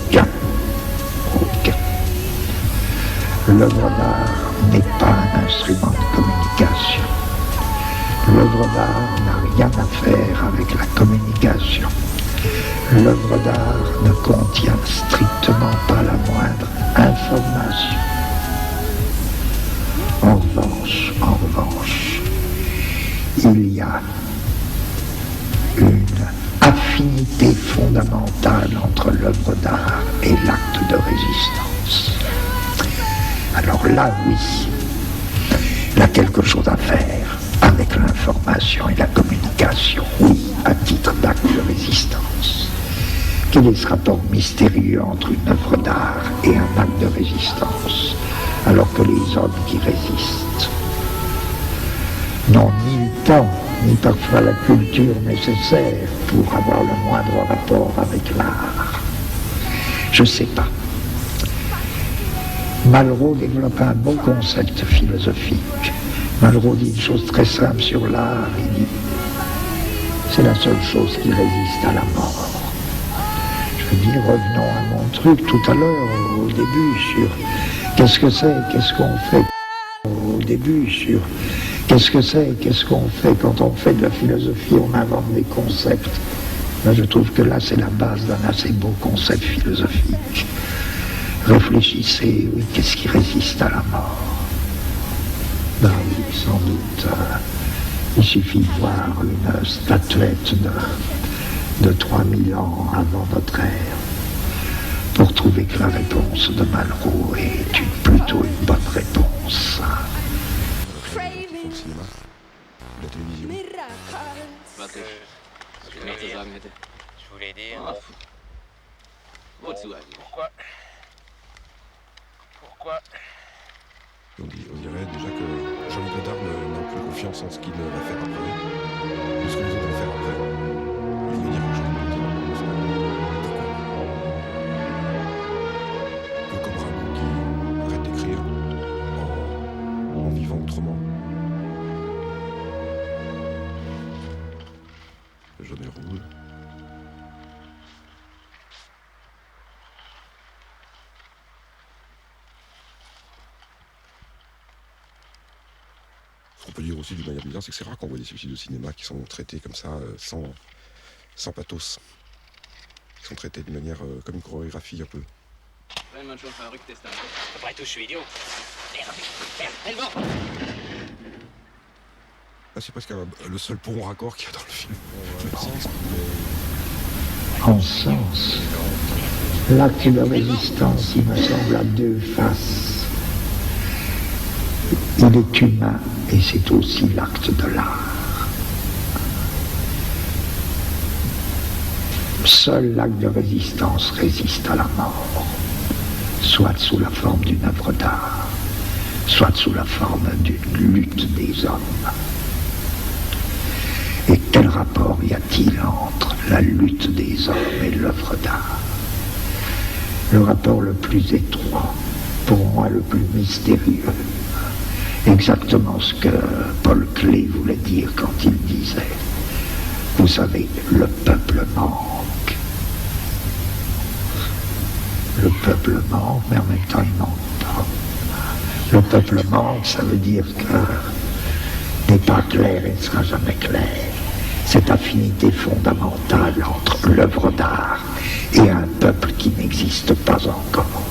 Aucun. Aucun. L'œuvre d'art n'est pas un instrument de communication. L'œuvre d'art n'a rien à faire avec la communication. L'œuvre d'art ne contient strictement pas la moindre information. En revanche, il y a une affinité fondamentale entre l'œuvre d'art et l'acte de résistance. Alors là, oui, il y a quelque chose à faire avec l'information et la communication, oui, à titre d'acte de résistance. Quel est ce rapport mystérieux entre une œuvre d'art et un acte de résistance, alors que les hommes qui résistent n'ont ni le temps, ni parfois la culture nécessaire pour avoir le moindre rapport avec l'art? Je ne sais pas. Malraux développe un beau concept philosophique. Malraux dit une chose très simple sur l'art, il dit c'est la seule chose qui résiste à la mort. Je veux dire, revenons à mon truc tout à l'heure, au début, sur qu'est-ce que c'est, qu'est-ce qu'on fait, au début, sur qu'est-ce que c'est, qu'est-ce qu'on fait. Quand on fait de la philosophie, on invente des concepts. Là, je trouve que là, c'est la base d'un assez beau concept philosophique. Réfléchissez, oui, qu'est-ce qui résiste à la mort? Ben oui, sans doute. Il suffit de voir une statuette de 3000 ans avant notre ère pour trouver que la réponse de Malraux est plutôt une bonne réponse. Vom Cinema, la télévision. Was ich noch zu sagen hätte. Je voulais dire... Wozu eigentlich? Pourquoi On dirait déjà que Jean-Luc Godard n'a plus confiance en ce qu'il va faire après, de ce que les autres vont faire après. Il veut dire quelque chose de différent. Peu comme Rameau qui arrête d'écrire en vivant autrement. Le jaune et rouge. Ce qu'on peut dire aussi d'une manière bizarre, c'est que c'est rare qu'on voit des suicides au cinéma qui sont traités comme ça, sans pathos. Qui sont traités d'une manière comme une chorégraphie un peu. Wenn man schon verrückt ist, dann... Après tout, je suis idiot. Merde, elle va. Ah, c'est presque le seul pont raccord qu'il y a dans le film. En sens, l'acte de résistance, il me semble, à deux faces. Il est humain et c'est aussi l'acte de l'art. Seul l'acte de résistance résiste à la mort, soit sous la forme d'une œuvre d'art, soit sous la forme d'une lutte des hommes. Et quel rapport y a-t-il entre la lutte des hommes et l'œuvre d'art? Le rapport le plus étroit, pour moi le plus mystérieux, exactement ce que Paul Klee voulait dire quand il disait « Vous savez, le peuple manque. » Le peuple manque, mais en même temps il manque pas. Le peuple manque, ça veut dire que n'est pas clair et ne sera jamais clair. Cette affinité fondamentale entre l'œuvre d'art et un peuple qui n'existe pas encore.